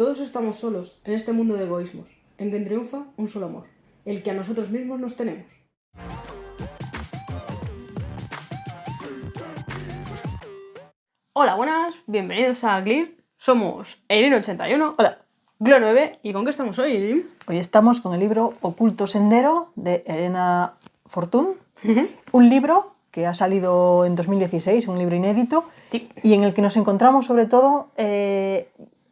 Todos estamos solos en este mundo de egoísmos, en que triunfa un solo amor, el que a nosotros mismos nos tenemos. Hola, buenas, bienvenidos a Glib. Somos Eirin81, hola, Glo9. ¿Y con qué estamos hoy, Eirin? Hoy estamos con el libro Oculto Sendero de Elena Fortún, un libro que ha salido en 2016, un libro inédito, Sí. Y en el que nos encontramos sobre todo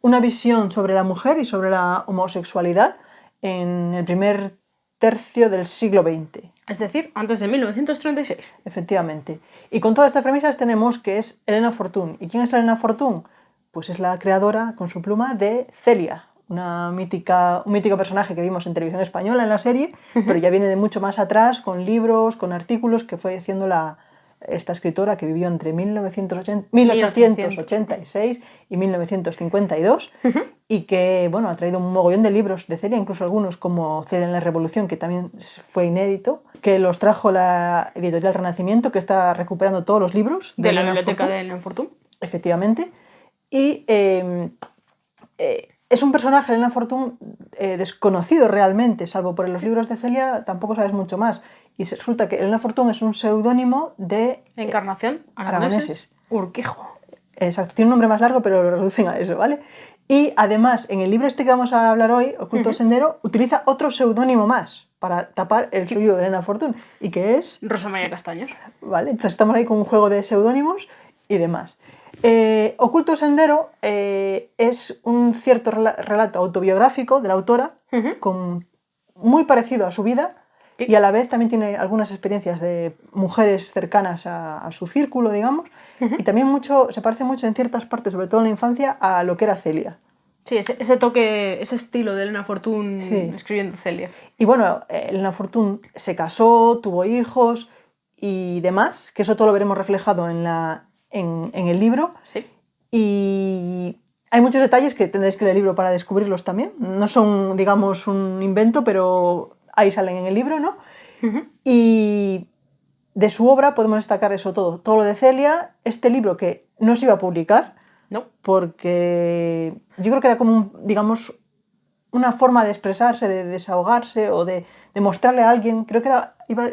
una visión sobre la mujer y sobre la homosexualidad en el primer tercio del siglo XX. Es decir, antes de 1936. Efectivamente. Y con todas estas premisas tenemos que es Elena Fortún. ¿Y quién es Elena Fortún? Pues es la creadora, con su pluma, de Celia, un mítico personaje que vimos en televisión española en la serie, pero ya viene de mucho más atrás, con libros, con artículos que fue haciendo esta escritora que vivió entre 1886 y 1952 y que bueno, ha traído un mogollón de libros de Celia, incluso algunos como Celia en la Revolución, que también fue inédito, que los trajo la editorial Renacimiento, que está recuperando todos los libros de la biblioteca de Elena Fortún. Efectivamente. Y es un personaje, Elena Fortún, desconocido realmente, salvo por los libros de Celia, tampoco sabes mucho más. Y resulta que Elena Fortún es un seudónimo de Encarnación, Aragoneses, Urquijo. Exacto, tiene un nombre más largo, pero lo reducen a eso, ¿vale? Y además, en el libro este que vamos a hablar hoy, Oculto Sendero, utiliza otro seudónimo más para tapar el suyo de Elena Fortún, y que es... Rosa María Castaños. Vale, entonces estamos ahí con un juego de seudónimos y demás. Oculto Sendero es un cierto relato autobiográfico de la autora, muy parecido a su vida, y a la vez también tiene algunas experiencias de mujeres cercanas a su círculo, digamos, y también se parece mucho en ciertas partes, sobre todo en la infancia, a lo que era Celia. Sí, ese toque, ese estilo de Elena Fortún escribiendo Celia. Y bueno, Elena Fortún se casó, tuvo hijos y demás, que eso todo lo veremos reflejado en el libro. Sí. Y hay muchos detalles que tendréis que leer el libro para descubrirlos también. No son, digamos, un invento, pero ahí salen en el libro, ¿no? Y de su obra podemos destacar eso todo lo de Celia, este libro que no se iba a publicar, no, porque yo creo que era como, digamos, una forma de expresarse, de desahogarse o de mostrarle a alguien. Creo que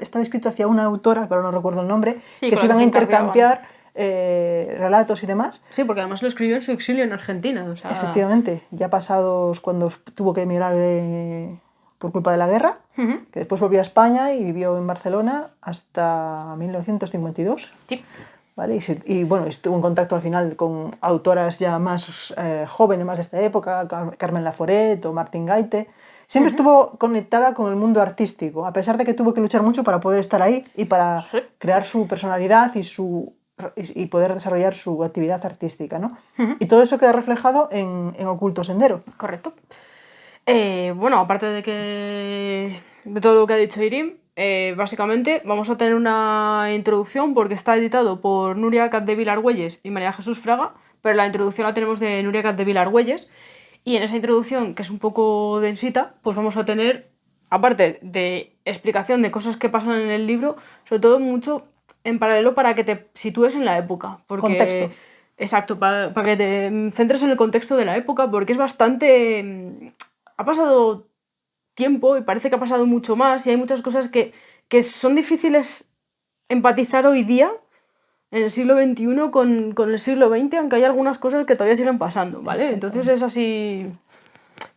estaba escrito hacia una autora, pero no recuerdo el nombre, que se iban a intercambiar relatos y demás. Sí, porque además lo escribió en su exilio en Argentina. O sea... Efectivamente, ya pasados cuando tuvo que emigrar por culpa de la guerra, que después volvió a España y vivió en Barcelona hasta 1952. Sí. ¿Vale? Y bueno, estuvo en contacto al final con autoras ya más jóvenes, más de esta época, Carmen Laforet o Martín Gaite. Siempre estuvo conectada con el mundo artístico, a pesar de que tuvo que luchar mucho para poder estar ahí y para crear su personalidad y poder desarrollar su actividad artística, ¿no? Y todo eso queda reflejado en Oculto Sendero. Correcto. Bueno, aparte de todo lo que ha dicho Eirin, básicamente vamos a tener una introducción porque está editado por Núria Capdevila Argüelles y María Jesús Fraga, pero la introducción la tenemos de Núria Capdevila Argüelles, y en esa introducción, que es un poco densita, pues vamos a tener, aparte de explicación de cosas que pasan en el libro, sobre todo mucho en paralelo para que te sitúes en la época. Porque, contexto. Exacto, para que te centres en el contexto de la época, porque es bastante... Ha pasado tiempo y parece que ha pasado mucho más y hay muchas cosas que son difíciles empatizar hoy día, en el siglo XXI, con el siglo XX, aunque hay algunas cosas que todavía siguen pasando, ¿vale? Entonces es así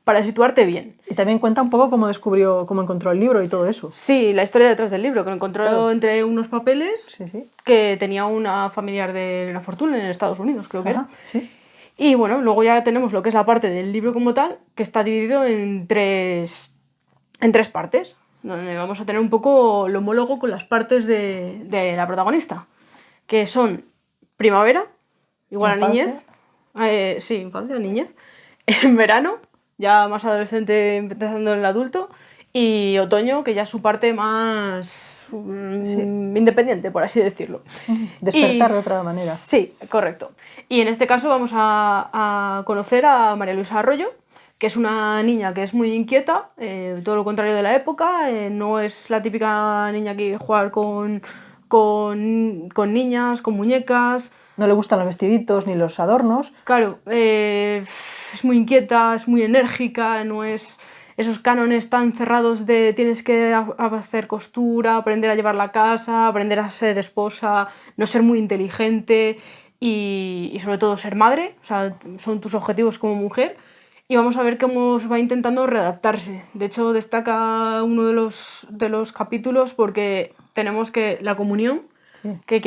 para situarte bien. Y también cuenta un poco cómo encontró el libro y todo eso. Sí, la historia detrás del libro, que lo encontró entre unos papeles que tenía una familiar de Elena Fortún en Estados Unidos, creo que era. Sí. Y bueno, luego ya tenemos lo que es la parte del libro como tal, que está dividido en tres partes, donde vamos a tener un poco lo homólogo con las partes de la protagonista, que son primavera, igual ¿Infancia? a niñez, sí, infancia, niñez, en verano, ya más adolescente empezando el adulto, y otoño, que ya es su parte más independiente, por así decirlo. Despertar de otra manera. Sí, correcto. Y en este caso vamos a conocer a María Luisa Arroyo, que es una niña que es muy inquieta, todo lo contrario de la época, no es la típica niña que quiere jugar con niñas, con muñecas. no le gustan los vestiditos ni los adornos. Claro, es muy inquieta, es muy enérgica, no es esos cánones tan cerrados de tienes que hacer costura, aprender a llevar la casa, aprender a ser esposa, no ser muy inteligente y sobre todo ser madre, o sea, son tus objetivos como mujer. Y vamos a ver cómo va intentando readaptarse. De hecho, destaca uno de los capítulos porque tenemos que la comunión, que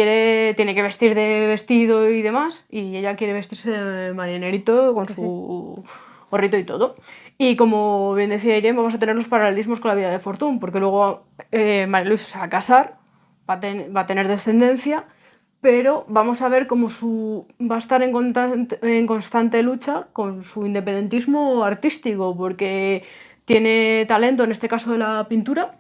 tiene que vestir de vestido y demás, y ella quiere vestirse de marinerito con su gorrito y todo. Y como bien decía Irene, vamos a tener los paralelismos con la vida de Fortune, porque luego María Luisa se va a casar, va a tener descendencia, pero vamos a ver cómo va a estar en constante lucha con su independentismo artístico, porque tiene talento, en este caso de la pintura,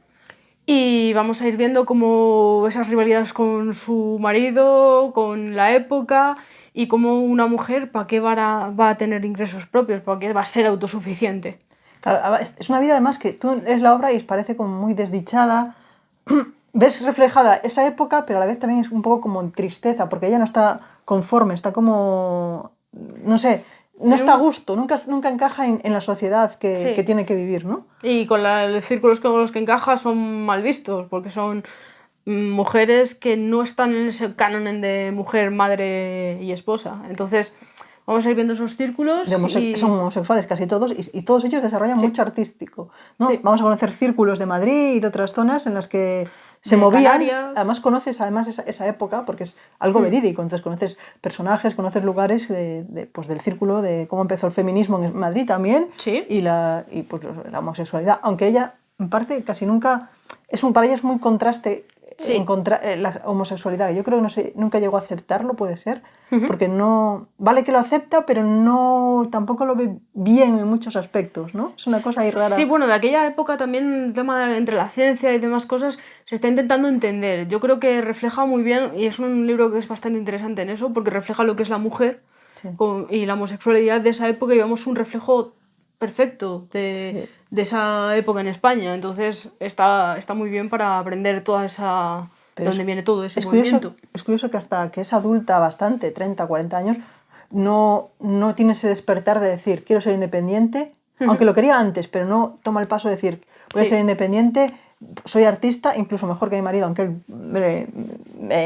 y vamos a ir viendo cómo esas rivalidades con su marido, con la época y cómo una mujer, ¿para qué va a tener ingresos propios? ¿Para qué va a ser autosuficiente? Claro, es una vida además que tú ves la obra y parece como muy desdichada. Ves reflejada esa época, pero a la vez también es un poco como en tristeza, porque ella no está conforme, está como, no sé, no está a gusto, nunca encaja en la sociedad que tiene que vivir, ¿no? Y con los círculos con los que encaja son mal vistos, porque son mujeres que no están en ese canon de mujer, madre y esposa. Entonces, vamos a ir viendo esos círculos. Son homosexuales casi todos, y todos ellos desarrollan mucho artístico, ¿no? Vamos a conocer círculos de Madrid y de otras zonas en las que se movían. Canarias. Además conoces esa época porque es algo verídico, entonces conoces personajes, conoces lugares pues del círculo, de cómo empezó el feminismo en Madrid también, y pues, la homosexualidad, aunque ella en parte casi nunca, para ella es muy contraste. La homosexualidad, yo creo que nunca llegó a aceptarlo, puede ser, porque no, vale que lo acepta, pero no, tampoco lo ve bien en muchos aspectos, ¿no? Es una cosa ahí rara. Sí, bueno, de aquella época también el tema entre la ciencia y demás cosas se está intentando entender. Yo creo que refleja muy bien, y es un libro que es bastante interesante en eso, porque refleja lo que es la mujer y la homosexualidad de esa época, y vemos un reflejo perfecto de esa época en España. Entonces está muy bien para aprender toda esa... de dónde viene todo ese movimiento. Es curioso que hasta que es adulta bastante, 30, 40 años, no tiene ese despertar de decir, quiero ser independiente, aunque lo quería antes, pero no toma el paso de decir, voy a ser independiente, soy artista, incluso mejor que mi marido, aunque él me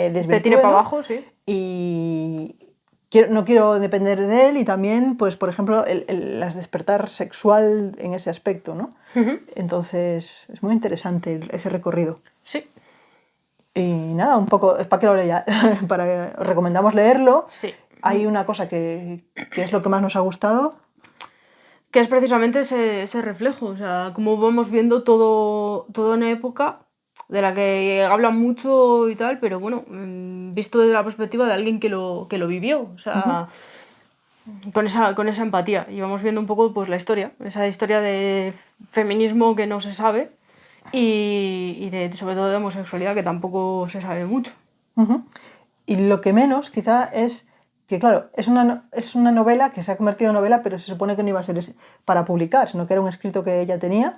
desvirtúe, te tire para abajo, sí. Y no quiero depender de él, y también, pues, por ejemplo, el despertar sexual en ese aspecto, ¿no? Entonces, es muy interesante ese recorrido. Sí. Y nada, un poco, es para que lo lea, os recomendamos leerlo. Sí. Hay una cosa que es lo que más nos ha gustado. Que es precisamente ese reflejo, o sea, como vamos viendo toda una época de la que hablan mucho y tal, pero bueno, visto desde la perspectiva de alguien que lo vivió, o sea, con esa empatía. Y vamos viendo un poco pues la historia, esa historia de feminismo que no se sabe y sobre todo de homosexualidad que tampoco se sabe mucho. Y lo que menos quizá es que, claro, es una novela que se ha convertido en novela, pero se supone que no iba a ser para publicar, sino que era un escrito que ella tenía.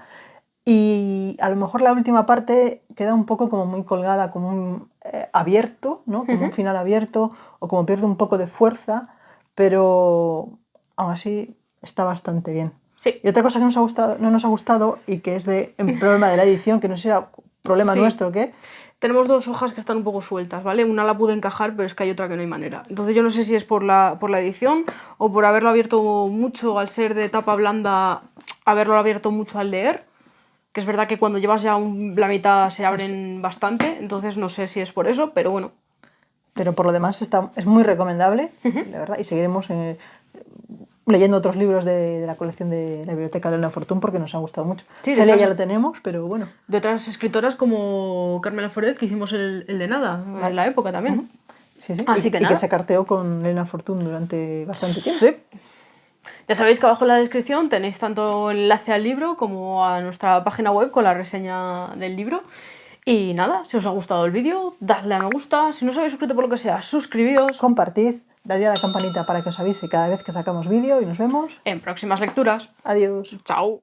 Y a lo mejor la última parte queda un poco como muy colgada, como un abierto, ¿no? Como un final abierto, o como pierde un poco de fuerza, pero aún así está bastante bien. Sí. Y otra cosa que no nos ha gustado y que es el problema de la edición, que no sé si era problema nuestro o qué. Tenemos dos hojas que están un poco sueltas, ¿vale? Una la pude encajar, pero es que hay otra que no hay manera. Entonces yo no sé si es por la edición o por haberlo abierto mucho al ser de tapa blanda, haberlo abierto mucho al leer, que es verdad que cuando llevas ya la mitad se abren bastante, entonces no sé si es por eso, pero bueno. Pero por lo demás es muy recomendable, de verdad, y seguiremos leyendo otros libros de la colección de la biblioteca de Elena Fortún porque nos ha gustado mucho. Sí, Celia ya lo tenemos, pero bueno. De otras escritoras como Carmela Foret, que hicimos el de Nada, en la época también. Sí, sí. Así que nada. Y que se carteó con Elena Fortún durante bastante tiempo. Sí. Ya sabéis que abajo en la descripción tenéis tanto el enlace al libro como a nuestra página web con la reseña del libro. Y nada, si os ha gustado el vídeo, dadle a me gusta. Si no os habéis suscrito por lo que sea, suscribíos. Compartid, dadle a la campanita para que os avise cada vez que sacamos vídeo y nos vemos en próximas lecturas. Adiós. Chao.